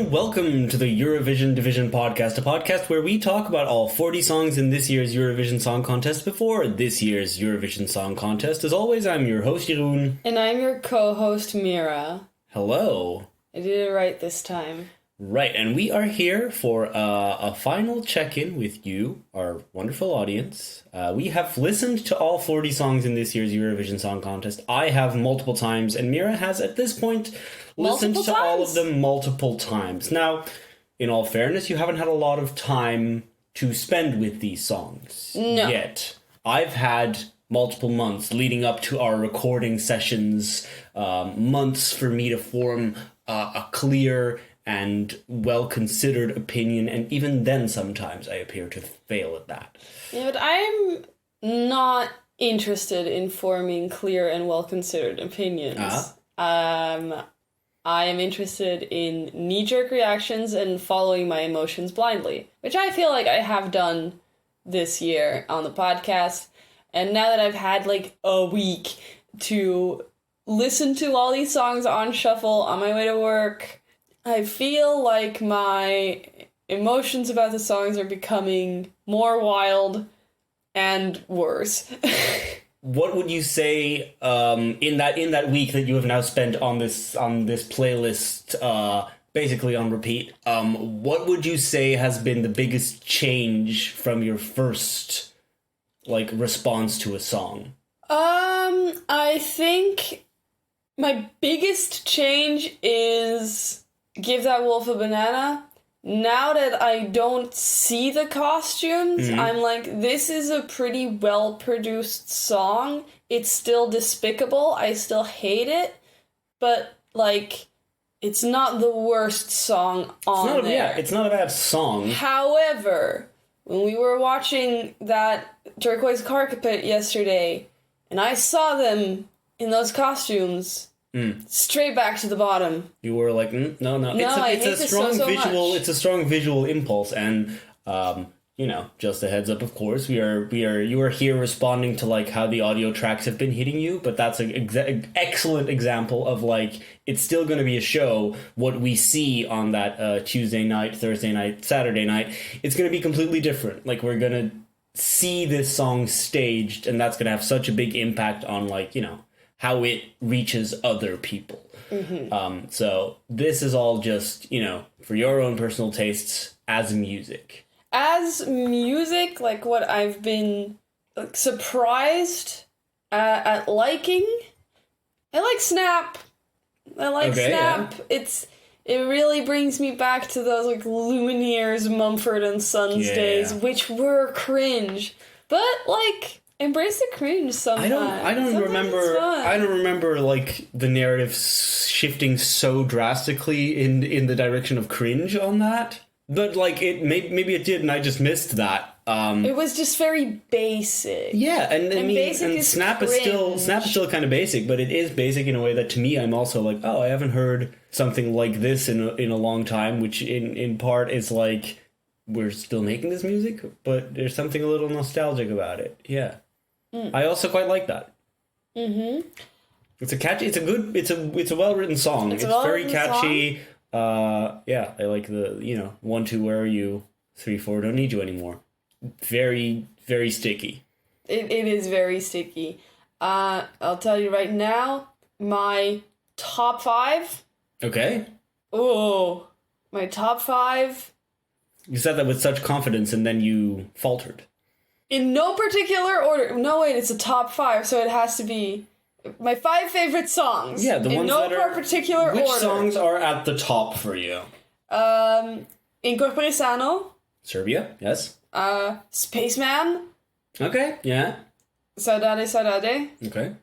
everyone. Welcome to the Eurovision Division podcast, a podcast where we talk about all 40 songs in this year's Eurovision Song Contest before this year's Eurovision Song Contest. As always, I'm your host, Jeroen. And I'm your co-host, Mira. Hello. I did it right this time. Right, and we are here for a final check-in with you, our wonderful audience. We have listened to all 40 songs in this year's Eurovision Song Contest. I have multiple times, and Mira has, at this point, listened to all of them multiple times. Now, in all fairness, you haven't had a lot of time to spend with these songs yet. I've had multiple months leading up to our recording sessions, months for me to form a clear and well-considered opinion, and even then sometimes I appear to fail at that. Yeah, but I'm not interested in forming clear and well-considered opinions. I am interested in knee-jerk reactions and following my emotions blindly, which I feel like I have done this year on the podcast. And now that I've had like a week to listen to all these songs on shuffle on my way to work, I feel like my emotions about the songs are becoming more wild and worse. What would you say in that week that you have now spent on this playlist, basically on repeat? What would you say has been the biggest change from your first response to a song? I think my biggest change is Give That Wolf a Banana. Now that I don't see the costumes, I'm like, this is a pretty well-produced song. It's still despicable. I still hate it. But, it's not the worst song on there. Yeah, it's not a bad song. However, when we were watching that Turquoise Carpet yesterday, and I saw them in those costumes, straight back to the bottom. You were like, no. It's a strong visual. It's a strong visual impulse, and just a heads up. Of course, you are here responding to how the audio tracks have been hitting you, but that's an excellent example of it's still going to be a show. What we see on that Tuesday night, Thursday night, Saturday night, it's going to be completely different. We're going to see this song staged, and that's going to have such a big impact on how it reaches other people. So this is all just, for your own personal tastes as music. As music, what I've been surprised at liking, I like Snap. Snap. Yeah. It really brings me back to those Lumineers, Mumford and Sons days, which were cringe. But embrace the cringe sometimes. I don't remember the narrative shifting so drastically in the direction of cringe on that. But maybe it did, and I just missed that. It was just very basic. Yeah, and Snap is still kind of basic, but it is basic in a way that to me I'm also I haven't heard something like this in a long time, which in part is we're still making this music, but there's something a little nostalgic about it. Yeah. I also quite like that. It's a well-written song. It's very catchy. I like the, 1, 2, where are you? 3, 4, don't need you anymore. Very, very sticky. It is very sticky. I'll tell you right now, my top 5. Okay. Oh, my top 5. You said that with such confidence and then you faltered. In no particular order. No, wait, it's a top 5, so it has to be my 5 favorite songs. Yeah, the ones that are... In no particular order. Which songs are at the top for you? Incorpore Sano. Serbia, yes. Spaceman. Okay, yeah. Saudade Saudade. Okay.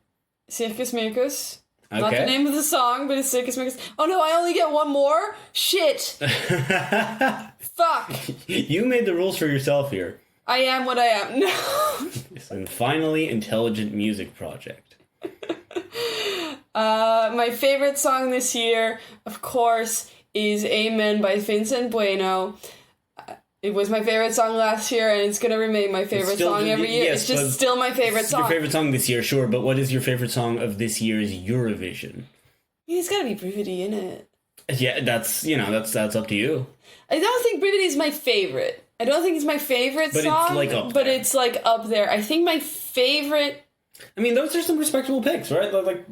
Circus Mircus. Okay. Not the name of the song, but it's Circus Mircus. Oh no, I only get one more? Shit! Fuck! You made the rules for yourself here. I am what I am. No. And finally, Intelligent Music Project. My favorite song this year, of course, is Amen by Vincent Bueno. It was my favorite song last year, and it's going to remain my favorite song every year. Yes, it's just still my favorite song. Your favorite song this year, sure, but what is your favorite song of this year's Eurovision? It's got to be Brividi, innit? Yeah, that's up to you. I don't think Brividi is my favorite. I don't think it's my favorite But song. it's, like, up but there. it's like up there. I think my favorite. I mean, those are some respectable picks, right? Like,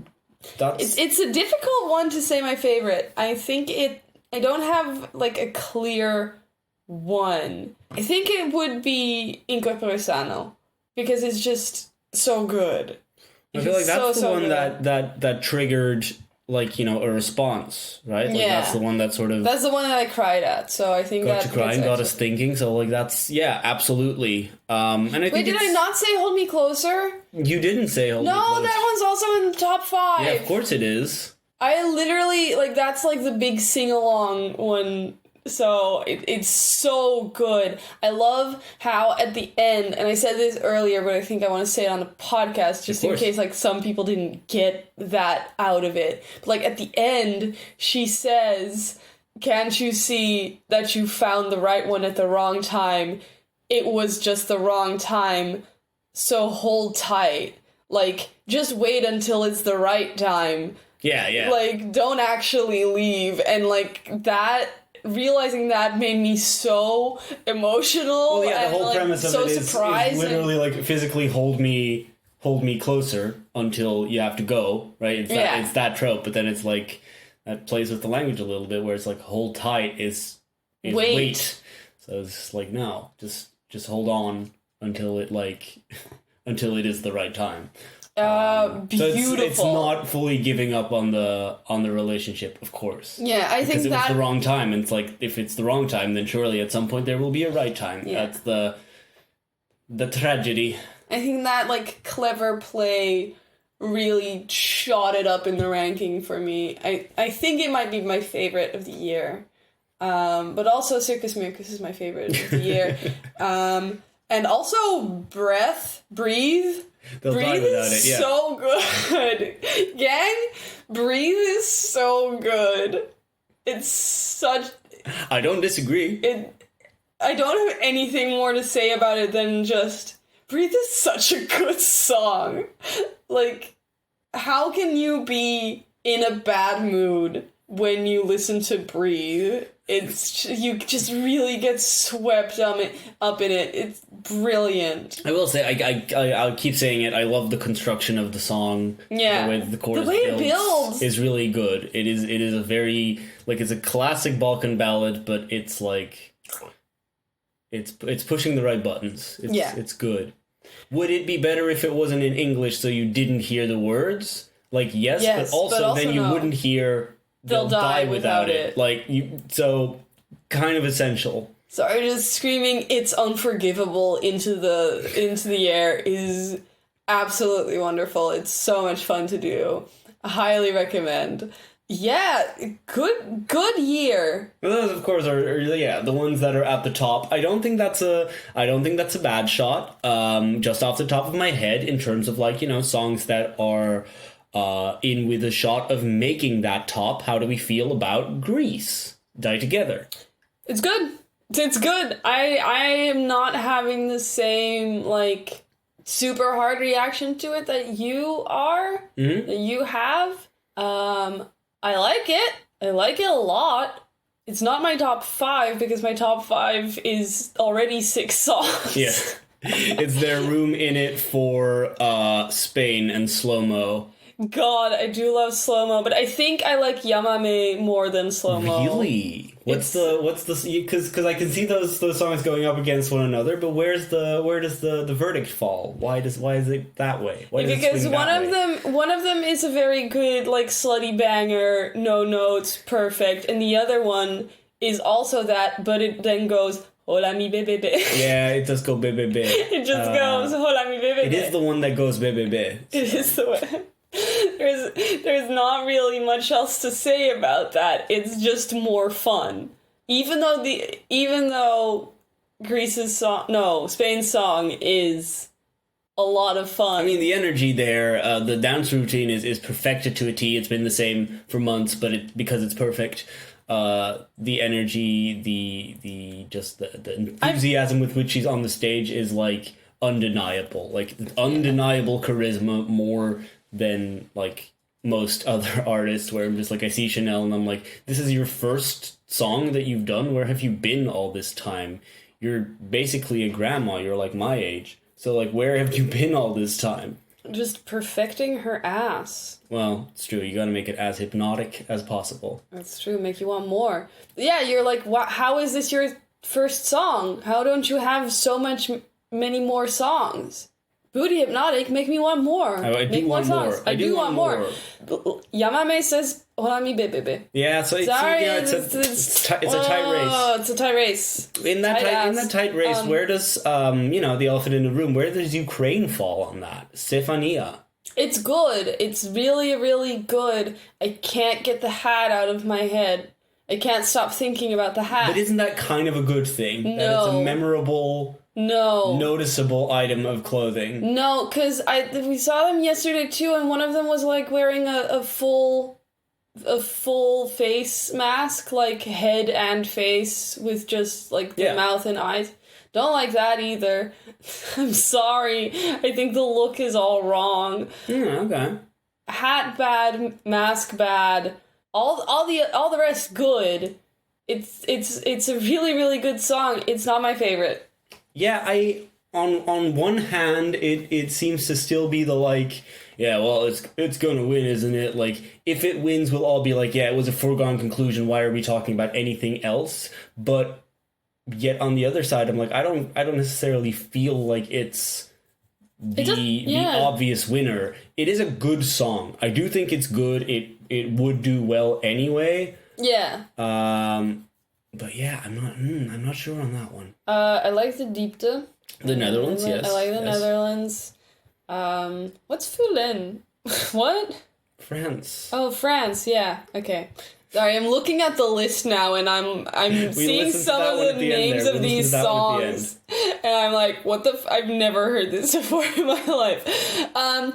that's... It's a difficult one to say my favorite. I think I don't have like a clear one. I think it would be Incorpore Sano because it's just so good. I feel like that's the one good. that triggered, like, a response, right? Like, Yeah. that's the one that sort of That's the one that I cried at. So I think got that you crying, got us thinking. So, like, that's, yeah, absolutely. And I think Wait, did I not say Hold Me Closer? You didn't say Hold Me No, Close. that one's also in the top 5. Yeah, of course it is. I literally, like, that's like the big sing-along one. So it's so good. I love how at the end, and I said this earlier, but I think I want to say it on the podcast just in case like some people didn't get that out of it. But, like, at the end, she says, "Can't you see that you found the right one at the wrong time? It was just the wrong time, so hold tight. Like, just wait until it's the right time. Yeah, yeah. Like, don't actually leave." And, like, that... realizing that made me so emotional. Well, yeah, the and, whole like, premise of so it is literally like physically hold me closer until you have to go, right? It's that trope, but then it's like that plays with the language a little bit, where it's like hold tight is wait. So it's just like, no, just hold on until it until it is the right time. Beautiful. So it's not fully giving up on the relationship, of course. Yeah, I think because it that was the wrong time, and it's like, if it's the wrong time, then surely at some point there will be a right time. Yeah. That's the tragedy. I think that, like, clever play really shot it up in the ranking for me. I think it might be my favorite of the year. But also Circus Mircus is my favorite of the year. And also Breathe. They'll die Breathe without is it, yeah. so good. Gang, Breathe is so good. It's such... I don't disagree. I don't have anything more to say about it than just... Breathe is such a good song. Like, how can you be in a bad mood when you listen to Breathe? You just really get swept up in it. It's brilliant. I will say, I'll keep saying it, I love the construction of the song. Yeah. The way the chorus it builds is really good. It is a very, like, it's a classic Balkan ballad, but it's like, it's pushing the right buttons. It's good. Would it be better if it wasn't in English so you didn't hear the words? Like, yes, but also then you no. wouldn't hear They'll die without it. Like, so kind of essential. Sorry, just screaming "It's unforgivable" into the air is absolutely wonderful. It's so much fun to do. I highly recommend. Yeah, good year. Well, those, of course, are the ones that are at the top. I don't think that's a bad shot. Just off the top of my head, in terms of, like, songs that are in with a shot of making that top. How do we feel about Grease? Die Together. It's good. It's good. I am not having the same, like, super hard reaction to it that you are. Mm-hmm. That you have. I like it. I like it a lot. It's not my top 5 because my top 5 is already 6 songs. Yeah. Is there room in it for Spain and Slow-Mo? God, I do love slow-mo, but I think I like Yamame more than slow-mo. Really? What's the because I can see those songs going up against one another, but where does the verdict fall? Why is it that way? Because one of them is a very good, like, slutty banger, no notes, perfect, and the other one is also that, but it then goes hola mi bebe be. Yeah, it does go bebe be. It just goes hola mi bebe be. It is the one that goes bebe be. It is the one. There's not really much else to say about that. It's just more fun. Even though Spain's song is a lot of fun. I mean, the energy there, the dance routine is perfected to a T. It's been the same for months, but because it's perfect, the energy, the enthusiasm with which she's on the stage is, like, undeniable. Like, undeniable charisma more than, like, most other artists where I'm just like, I see Chanel and I'm like, this is your first song that you've done? Where have you been all this time? You're basically a grandma. You're like my age. So like, where have you been all this time? Just perfecting her ass. Well, it's true. You gotta make it as hypnotic as possible. That's true. Make you want more. Yeah, you're like, how is this your first song? How don't you have so many more songs? Booty hypnotic, make me want more. I do want more. I do want more. Yamame says, "Horami bebe." Yeah, so it's a tight race. It's a tight race. In that tight race, where does the elephant in the room? Where does Ukraine fall on that? Stefania. It's good. It's really, really good. I can't get the hat out of my head. I can't stop thinking about the hat. But isn't that kind of a good thing? No. That it's a memorable, noticeable item of clothing. No, because we saw them yesterday too, and one of them was like wearing a full face mask, like head and face, with just like the mouth and eyes. Don't like that either. I'm sorry. I think the look is all wrong. Okay. Hat bad, mask bad. All the rest good. It's a really, really good song. It's not my favorite. Yeah, on one hand it seems to still be the like, yeah, well, it's gonna win, isn't it? Like, if it wins, we'll all be like, yeah, it was a foregone conclusion. Why are we talking about anything else? But yet on the other side, I'm like, I don't necessarily feel like it's the obvious winner. It is a good song. I do think it's good. It would do well anyway. Yeah. But yeah, I'm not sure on that one. I like the Diepte. The Netherlands, yes. I like the Netherlands. What's Fulin? What? France. Oh, France. Yeah. Okay. Sorry, I'm looking at the list now, and I'm seeing some of the names of these songs, and I'm like, what the? I've never heard this before in my life. I'm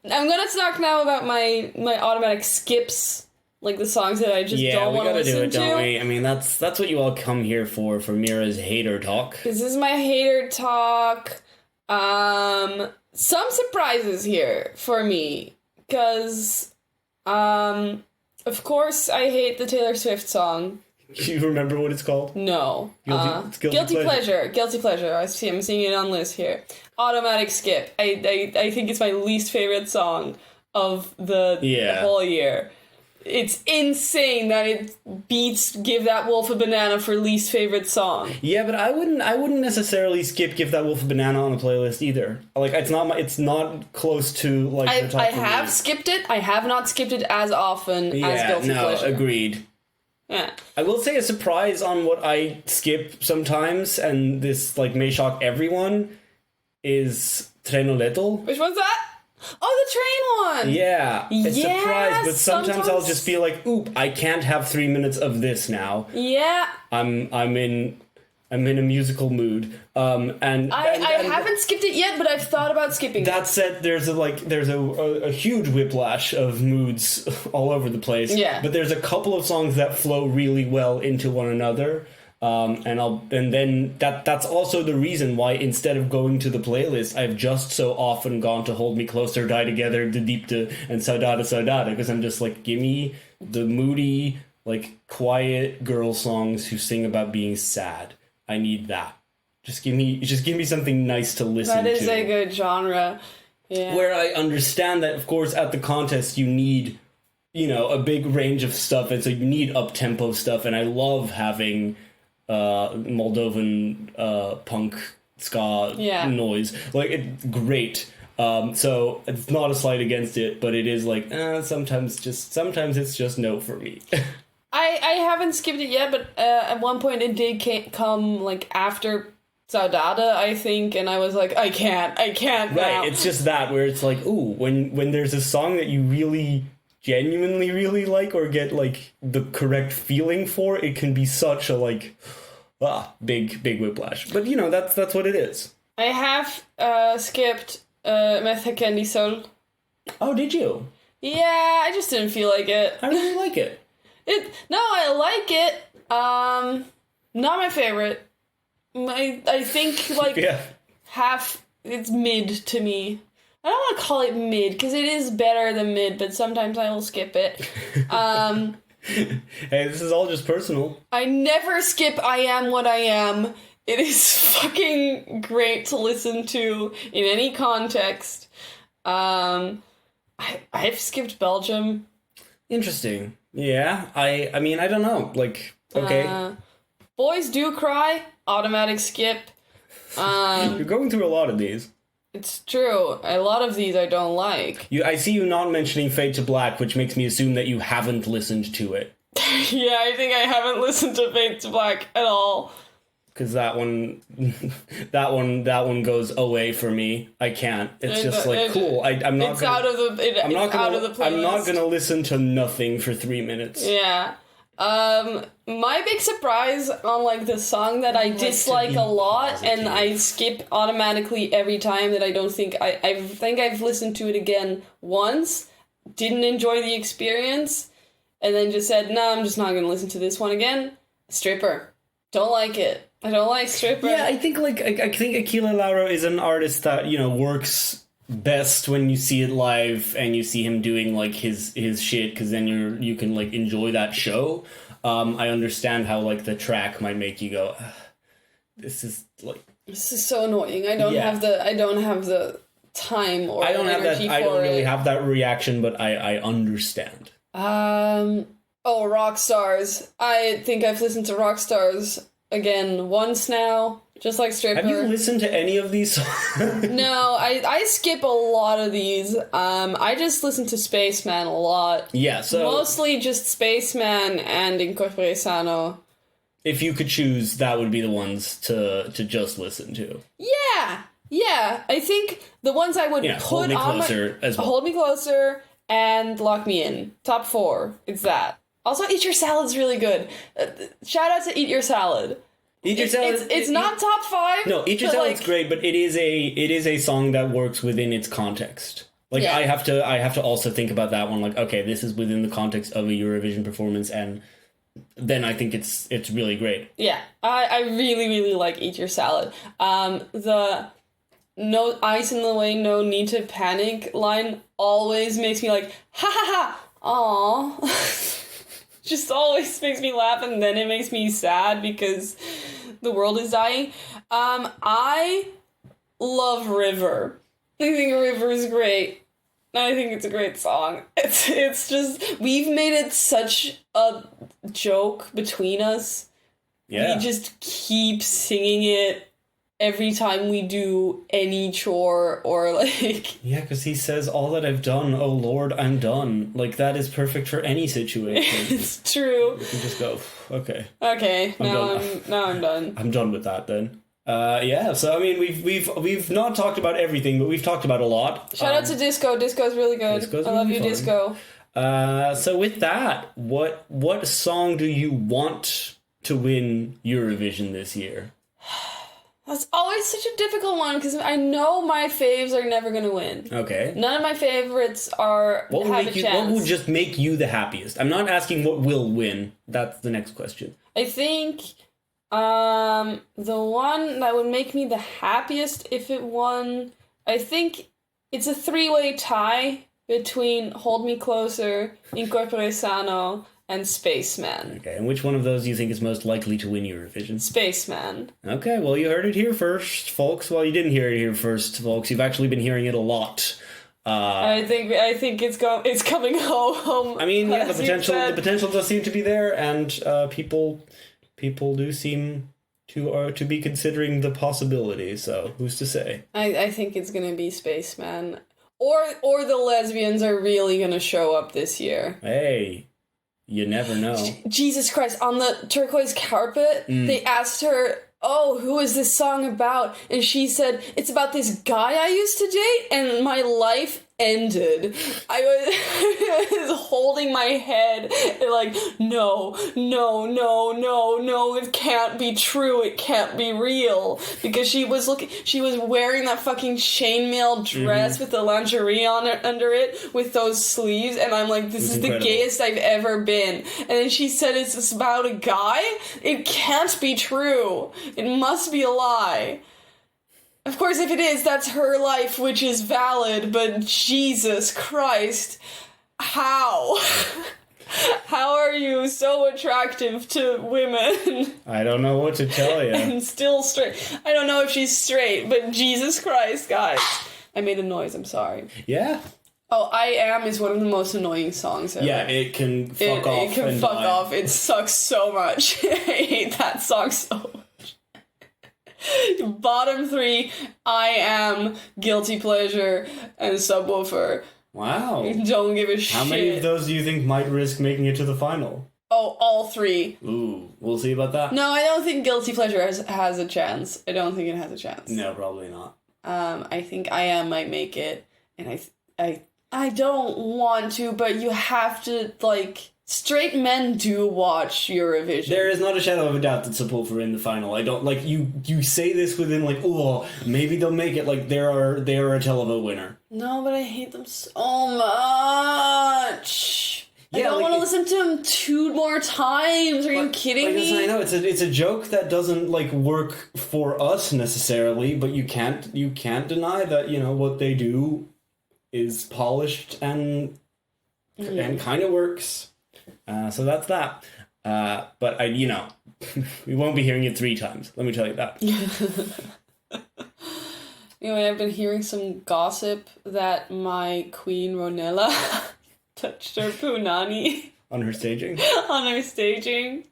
gonna talk now about my automatic skips, like the songs that I just don't want to listen to. Yeah, we gotta do it, don't we? I mean, that's what you all come here for Mira's hater talk. This is my hater talk. Some surprises here for me, because of course, I hate the Taylor Swift song. You remember what it's called? No. Guilty Pleasure. Guilty Pleasure. I'm seeing it on list here. Automatic skip. I think it's my least favorite song of the whole year. It's insane that it beats Give That Wolf a Banana for least favorite song. Yeah, but I wouldn't necessarily skip Give That Wolf a Banana on the playlist either. Like, it's not close to like the top. I have skipped it. I have not skipped it as often as Guilty Pleasure. Agreed. Yeah. I will say a surprise on what I skip sometimes, and this like may shock everyone, is Trenoleto. Which one's that? Oh, the train one! Yeah, it's a surprise, but sometimes I'll just feel like, oop, I can't have 3 minutes of this now. Yeah. I'm in a musical mood. And I haven't skipped it yet, but I've thought about skipping it. That said, there's a huge whiplash of moods all over the place. Yeah. But there's a couple of songs that flow really well into one another. And then that's also the reason why, instead of going to the playlist, I've just so often gone to Hold Me Closer, Die Together, De Diepte, and Saudade Saudade, because I'm just like, give me the moody, like, quiet girl songs who sing about being sad. I need that. Just give me something nice to listen to. That is a good genre. Yeah. Where I understand that, of course, at the contest you need, a big range of stuff, and so you need up-tempo stuff, and I love having Moldovan punk ska noise. Like, it's great. So it's not a slight against it, but it is like, sometimes it's just no for me. I haven't skipped it yet, but at one point it did come like after Saudade, I think, and I was like, I can't now. Right, it's just that where it's like, ooh, when there's a song that you really genuinely really like or get like the correct feeling for, it can be such a like big whiplash. But that's what it is. I have skipped Metha Candy Soul. Oh, did you? Yeah, I just didn't feel like it. I really like it. I like it. Not my favorite. I think like half. It's mid to me. I don't want to call it mid, because it is better than mid, but sometimes I will skip it. Hey, this is all just personal. I never skip I Am What I Am. It is fucking great to listen to in any context. I've skipped Belgium. Interesting. Yeah, I mean, I don't know. Like, okay. Boys Do Cry, automatic skip. You're going through a lot of these. It's true. A lot of these I don't like. I see you not mentioning Fade to Black, which makes me assume that you haven't listened to it. Yeah, I think I haven't listened to Fade to Black at all. Because that one goes away for me. I can't. It's just like cool. I'm not. It's out of the. I'm not out of the playlist. I'm not gonna listen to nothing for 3 minutes. Yeah. My big surprise on like the song that I dislike a lot and I skip automatically every time that I don't think I think I've listened to it again once, didn't enjoy the experience, and then just said, no, I'm just not gonna listen to this one again. Stripper. Don't like it. I don't like Stripper. Yeah, I think Aquila Lauro is an artist that, works best when you see it live and you see him doing like his shit, because then you can like enjoy that show. I understand how like the track might make you go, this is so annoying. I don't have the time or energy for it. I don't really have that reaction, but I understand. Rock Stars. I think I've listened to Rock Stars again once now, just like Stripper. Have you listened to any of these songs? No, I skip a lot of these. I just listen to Spaceman a lot. Yeah, so... Mostly just Spaceman and Incorpore Sano. If you could choose, that would be the ones to just listen to. Yeah. I think the ones I would put Hold Me Closer as well. Hold Me Closer and Lock Me In. Top 4. It's that. Also, Eat Your Salad's really good. Shout out to Eat Your Salad. Eat Your Salad. It's not top 5. No, Eat Your Salad's great, but it is a song that works within its context. Like I have to also think about that one. Like, okay, this is within the context of a Eurovision performance, and then I think it's really great. Yeah, I really really like Eat Your Salad. The no ice in the way, no need to panic line always makes me like ha ha ha. Aww. Just always makes me laugh, and then it makes me sad because the world is dying. I love River. I think River is great. I think it's a great song. It's just, we've made it such a joke between us. Yeah. We just keep singing it every time we do any chore or like... Yeah, because he says, all that I've done, oh Lord, I'm done. Like, that is perfect for any situation. It's true. You can just go, okay. Okay, now I'm done. I'm done with that then. Yeah, so I mean, we've not talked about everything, but we've talked about a lot. Shout out to Disco. Disco's really good. Disco's I love really you, fun. Disco. So with that, what song do you want to win Eurovision this year? That's always such a difficult one, because I know my faves are never going to win. Okay. None of my favorites are What will just make you the happiest? I'm not asking what will win. That's the next question. I think the one that would make me the happiest if it won, I think it's a 3-way tie between Hold Me Closer, Incorpore Sano, and Spaceman. Okay, and which one of those do you think is most likely to win Eurovision? Spaceman. Okay, well, you heard it here first, folks. Well, you didn't hear it here first, folks. You've actually been hearing it a lot. I think it's coming home. I mean, yeah, the potential does seem to be there, and people do seem to be considering the possibility. So who's to say? I think it's gonna be Spaceman, or the lesbians are really gonna show up this year. Hey. You never know. Jesus Christ, on the turquoise carpet, they asked her, oh, who is this song about? And she said, it's about this guy I used to date, and my life ended. I was holding my head and like, no, it can't be true, it can't be real. Because she was wearing that fucking chainmail dress with the lingerie on it, under it, with those sleeves, and I'm like, this is incredible. The gayest I've ever been. And then she said it's about a guy? It can't be true. It must be a lie. Of course, if it is, that's her life, which is valid, but Jesus Christ, how? How are you so attractive to women? I don't know what to tell you. And still straight. I don't know if she's straight, but Jesus Christ, guys. I made a noise, I'm sorry. Yeah. Oh, I Am is one of the most annoying songs ever. Yeah, it can fuck off. It can fuck off. It sucks so much. I hate that song so much. Bottom 3, I Am, Guilty Pleasure, and Subwoofer. Wow. Don't give a shit. How many of those do you think might risk making it to the final? Oh, all 3. Ooh, we'll see about that. No, I don't think Guilty Pleasure has a chance. I don't think it has a chance. No, probably not. I think I Am might make it, and I don't want to, but you have to, like, straight men do watch Eurovision. There is not a shadow of a doubt that Sepultura in the final. I don't, like, you say this within, like, oh, maybe they'll make it, like, they are a televote winner. No, but I hate them so much. Yeah, I don't want to listen to them 2 more times. Are you kidding me? I know it's a joke that doesn't like work for us necessarily, but you can't deny that, you know, what they do is polished and kind of works. So that's that. But we won't be hearing it 3 times. Let me tell you that. Anyway, I've been hearing some gossip that my queen Ronella touched her punani. On her staging? On her staging.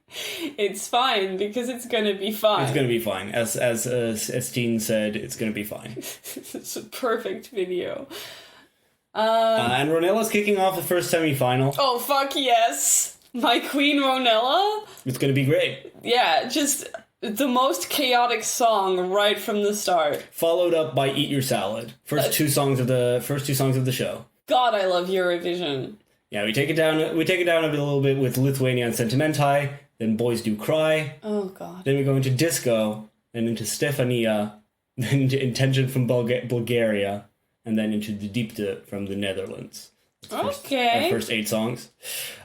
It's fine, because it's gonna be fine. It's gonna be fine. As Teen said, it's gonna be fine. It's a perfect video. And Ronella's kicking off the first semi-final. Oh, fuck yes! My queen Ronella? It's gonna be great. Yeah, just the most chaotic song right from the start. Followed up by Eat Your Salad. First two songs of the show. God, I love Eurovision. Yeah, we take it down a little bit with Lithuania and Sentimentai, then Boys Do Cry. Oh god. Then we go into Disco, then into Stefania, then into Intention from Bulgaria, and then into the Diepte from the Netherlands. Okay. Our first 8 songs.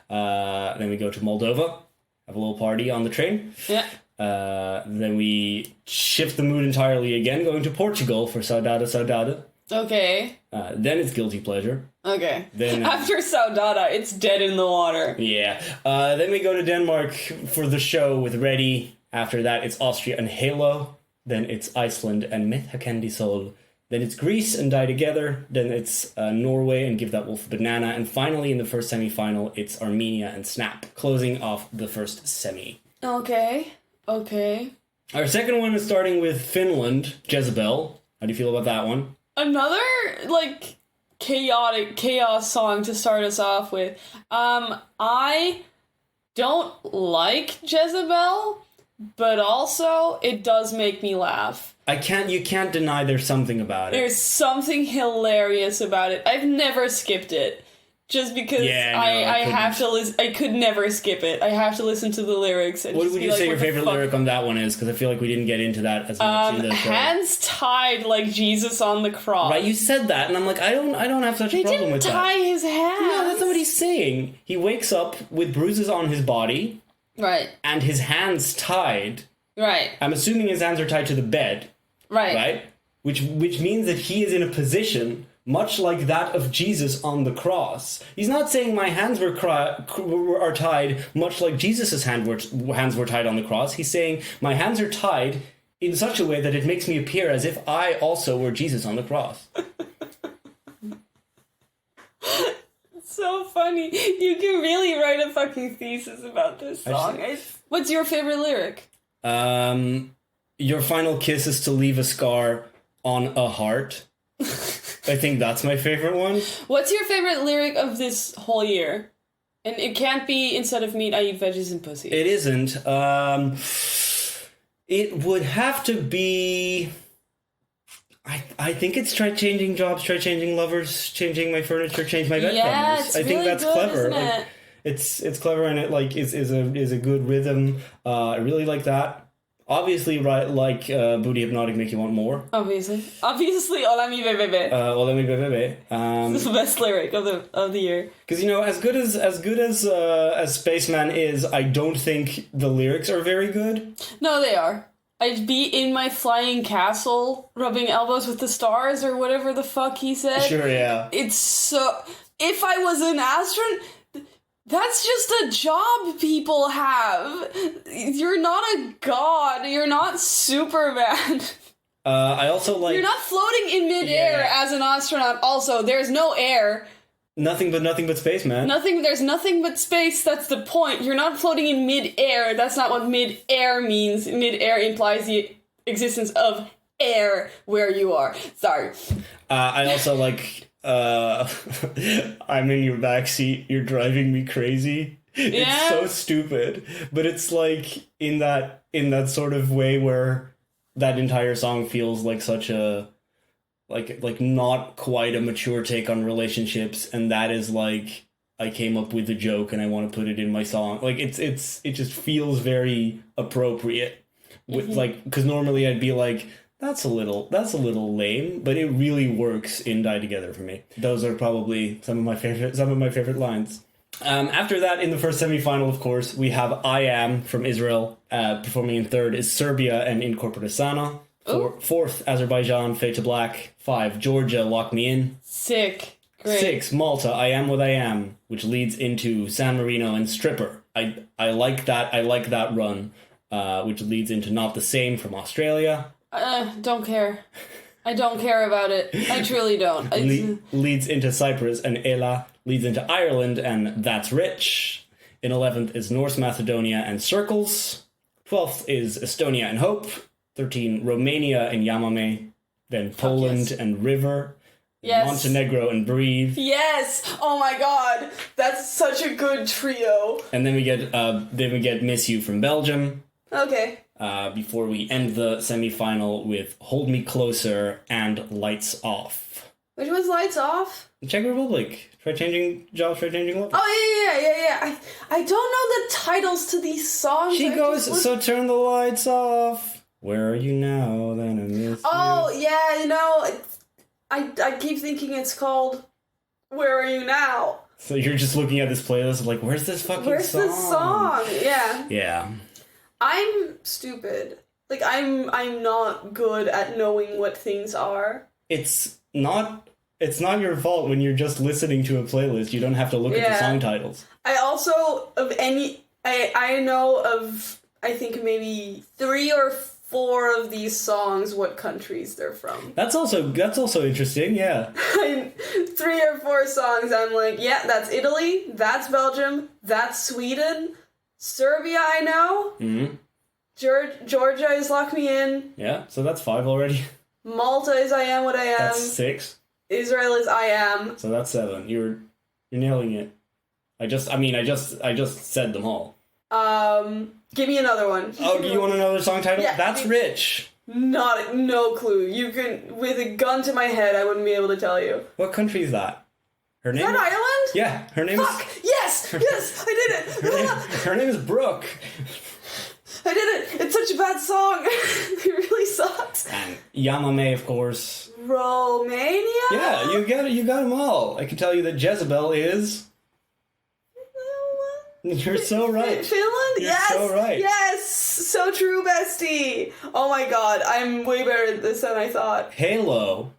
Then we go to Moldova, have a little party on the train. Yeah. Then we shift the mood entirely again, going to Portugal for Saudade Saudade. Okay. Then it's Guilty Pleasure. Okay. Then after Saudade, it's Dead in the Water. Yeah. Then we go to Denmark for the show with Ready. After that, it's Austria and Halo. Then it's Iceland and Mythakendi Sol. Then it's Greece and Die Together. Then it's Norway and Give That Wolf a Banana. And finally, in the first semi-final, it's Armenia and Snap, closing off the first semi. Okay. Our second one is starting with Finland, Jezebel. How do you feel about that one? Another, like, chaos song to start us off with. I don't like Jezebel, but also it does make me laugh. You can't deny there's something about it. There's something hilarious about it. I've never skipped it. Just because I have to listen. I could never skip it. I have to listen to the lyrics. And what would you say your favorite lyric on that one is? Because I feel like we didn't get into that as much in the show. Hands tied like Jesus on the cross. Right, you said that, and I'm like, I don't have such a problem with that. He didn't tie his hands. No, that's not what he's saying. He wakes up with bruises on his body. Right. And his hands tied. Right. I'm assuming his hands are tied to the bed. Right. Right? Which means that he is in a position much like that of Jesus on the cross. He's not saying my hands are tied much like Jesus' hands were tied on the cross. He's saying my hands are tied in such a way that it makes me appear as if I also were Jesus on the cross. So funny. You can really write a fucking thesis about this song. What's your favorite lyric? Your final kiss is to leave a scar on a heart. I think that's my favorite one. What's your favorite lyric of this whole year? And it can't be instead of meat, I eat veggies and pussy. It isn't. It would have to be... I think it's try changing jobs, try changing lovers, changing my furniture, change my bed covers. I think really that's good, clever. Isn't it? It's clever and it like is a good rhythm. I really like that. Obviously, right, like Booty Hypnotic Make You Want More. Obviously, Hola mi bebé. Hola mi bebé. It's the best lyric of the year. Because as good as Spaceman is, I don't think the lyrics are very good. No, they are. I'd be in my flying castle, rubbing elbows with the stars, or whatever the fuck he said. Sure, yeah. It's so... If I was an astronaut... That's just a job people have. You're not a god. You're not Superman. I also like... You're not floating in midair as an astronaut. Also, there's no air. Nothing but space, man. There's nothing but space, that's the point. You're not floating in mid-air. That's not what mid-air means. Mid-air implies the existence of air where you are. Sorry. I also like, I'm in your backseat, you're driving me crazy. Yeah. It's so stupid. But it's like in that sort of way where that entire song feels like such a like not quite a mature take on relationships, and that is like, I came up with a joke and I want to put it in my song. Like it just feels very appropriate. With like, because normally I'd be like, that's a little lame, but it really works in Die Together for me. Those are probably some of my favorite lines. After that, in the first semifinal, of course, we have I Am from Israel. Performing in third is Serbia and Incorporate Sana. Fourth, Azerbaijan, Fade to Black. 5, Georgia, Lock Me In. Sick. Great. 6, Malta, I Am What I Am, which leads into San Marino and Stripper. I like that run, which leads into Not the Same from Australia. Don't care. I don't care about it. I truly don't. Leads into Cyprus, and Ela leads into Ireland, and That's Rich. In 11th is North Macedonia and Circles. 12th is Estonia and Hope. 13, Romania and Yamame. Then Poland and River. Yes. Montenegro and Breathe. Yes! Oh my god! That's such a good trio. And then we get Miss You from Belgium. Okay. Before we end the semi-final with Hold Me Closer and Lights Off. Which was Lights Off? Czech Republic. Try changing jobs, try changing levels. Oh, yeah. I don't know the titles to these songs. She goes, so turn the lights off. Where are you now? Then I miss you. Yeah, you know, I keep thinking it's called Where Are You Now? So you're just looking at this playlist of like, where's this song? Where's this song? Yeah. Yeah. I'm stupid. Like, I'm not good at knowing what things are. It's not your fault when you're just listening to a playlist. You don't have to look at the song titles. I also, I know of, I think maybe 3 or 4 of these songs, what countries they're from. That's also interesting, yeah. 3 or 4 songs, I'm like, yeah, that's Italy, that's Belgium, that's Sweden, Serbia, I know. Mm-hmm. Georgia is Lock Me In. Yeah, so that's 5 already. Malta is I Am What I Am. That's 6. Israel is I Am. So that's 7. You're nailing it. I just said them all. Give me another one. Oh, do you want another song title? Yeah, That's Rich. No clue. You can, with a gun to my head, I wouldn't be able to tell you. What country is that? Her name? Is that Ireland? Yeah, her name Fuck! Yes, I did it. her name is Brooke. I did it. It's such a bad song. It really sucks. And Yamame, of course. Romania? Yeah, you got them all. I can tell you that Jezebel is... You're so right. Finland? You're yes! so right. Yes! So true, bestie! Oh my god, I'm way better at this than I thought. Halo.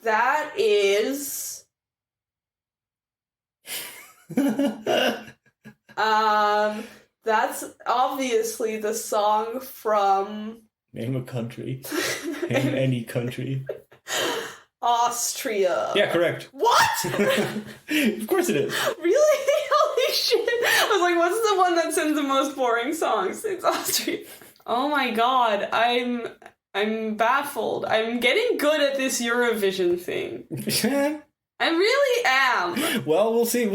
That is... That's obviously the song from... Name a country. Name any country. Austria. Yeah, correct. What? Of course it is. Really? Holy shit. I was like, what's the one that sends the most boring songs? It's Austria. Oh my god, I'm baffled. I'm getting good at this Eurovision thing. I really am. Well, we'll see.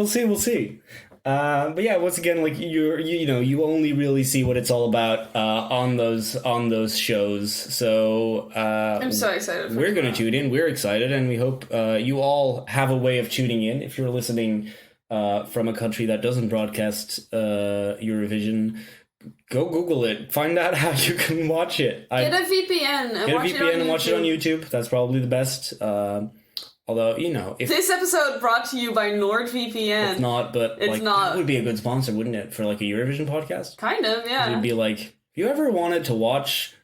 But yeah, once again, like you only really see what it's all about on those shows. So I'm so excited. We're going to tune in. We're excited, and we hope you all have a way of tuning in. If you're listening from a country that doesn't broadcast Eurovision, go Google it. Find out how you can watch it. Get a VPN and watch it on YouTube. That's probably the best. Although, you know, if This episode brought to you by NordVPN. it's not, but It's like, not. that would be a good sponsor, wouldn't it, for like a Eurovision podcast? Kind of, yeah. It'd be like, if you ever wanted to watch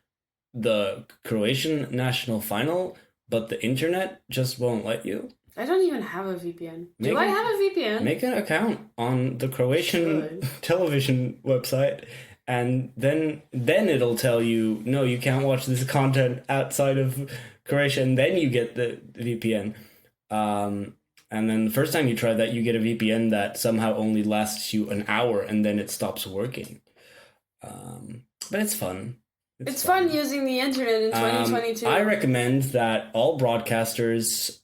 the Croatian national final, but the internet just won't let you, I don't even have a VPN. Make Do I it- have a VPN? make an account on the Croatian television website, and then it'll tell you, no, you can't watch this content outside of Croatia, and then you get the VPN. And then the first time you try that, you get a VPN that somehow only lasts you an hour, and then it stops working. But it's fun. It's fun using the internet in 2022. I recommend that all broadcasters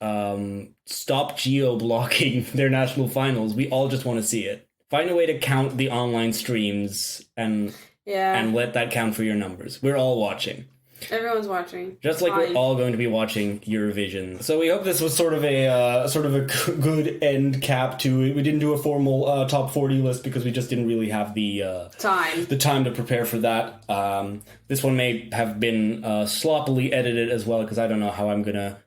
stop geo-blocking their national finals. We all just want to see it. Find a way to count the online streams and let that count for your numbers. We're all watching. Everyone's watching. Just like we're all going to be watching Eurovision. So we hope this was sort of a good end cap to it. We didn't do a formal top 40 list because we just didn't really have the time to prepare for that. This one may have been sloppily edited as well, because I don't know how I'm gonna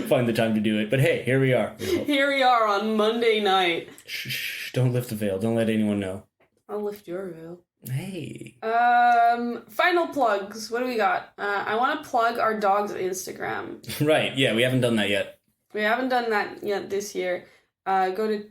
find the time to do it. But hey, here we are. Here we are on Monday night. Shh, don't lift the veil. Don't let anyone know. I'll lift your veil. Hey. Final plugs. What do we got? I want to plug our dog's Instagram. Right, yeah, we haven't done that yet. We haven't done that yet this year. Go to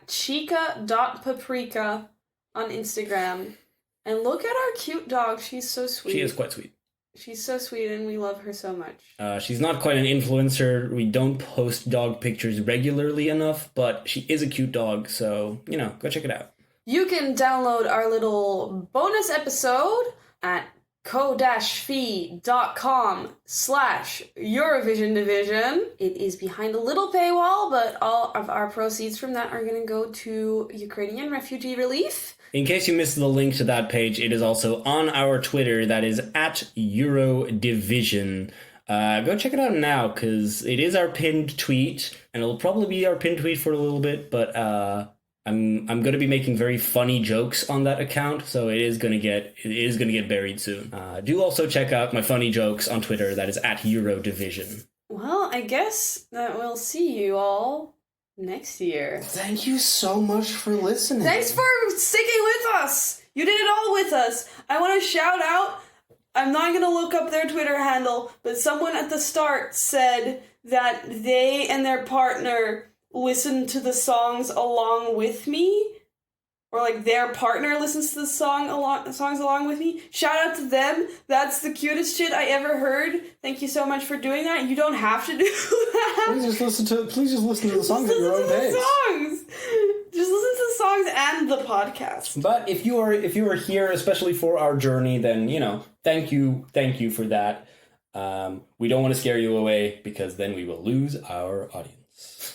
@chica.paprika on Instagram and look at our cute dog. She's so sweet. She is quite sweet. She's so sweet and we love her so much. She's not quite an influencer. We don't post dog pictures regularly enough, but she is a cute dog, so, you know, go check it out. You can download our little bonus episode at ko-fi.com/Eurovision Division. It is behind a little paywall, but all of our proceeds from that are going to go to Ukrainian refugee relief. In case you missed the link to that page, it is also on our Twitter. That is @Eurodivision. Go check it out now, because it is our pinned tweet, and it'll probably be our pinned tweet for a little bit, but I'm going to be making very funny jokes on that account, so it is going to get buried soon. Do also check out my funny jokes on Twitter. That is @Eurodivision. Well, I guess that we'll see you all next year. Thank you so much for listening. Thanks for sticking with us. You did it all with us. I want to shout out, I'm not going to look up their Twitter handle, but someone at the start said that they and their partner listen to the songs along with me, or like their partner listens to the songs along with me. Shout out to them. That's the cutest shit I ever heard. Thank you so much for doing that. You don't have to do that. Please just listen to the songs at your own pace. Just listen to the songs and the podcast. But if you are here especially for our journey, then, you know, thank you for that. We don't want to scare you away, because then we will lose our audience.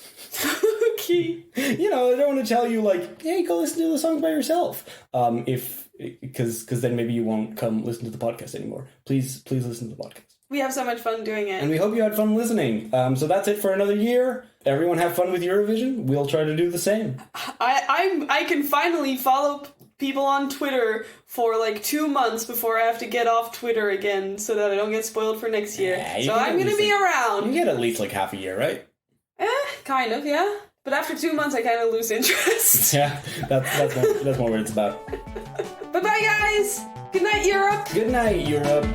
Okay. You know, I don't want to tell you, like, hey, go listen to the songs by yourself. Because then maybe you won't come listen to the podcast anymore. Please listen to the podcast. We have so much fun doing it. And we hope you had fun listening. So that's it for another year. Everyone have fun with Eurovision. We'll try to do the same. I can finally follow people on Twitter for like 2 months before I have to get off Twitter again, so that I don't get spoiled for next year. Yeah, so I'm gonna be around. You get at least like half a year, right? Kind of, yeah. But after 2 months, I kind of lose interest. Yeah, that's more what it's about. Bye-bye, guys! Good night, Europe! Good night, Europe.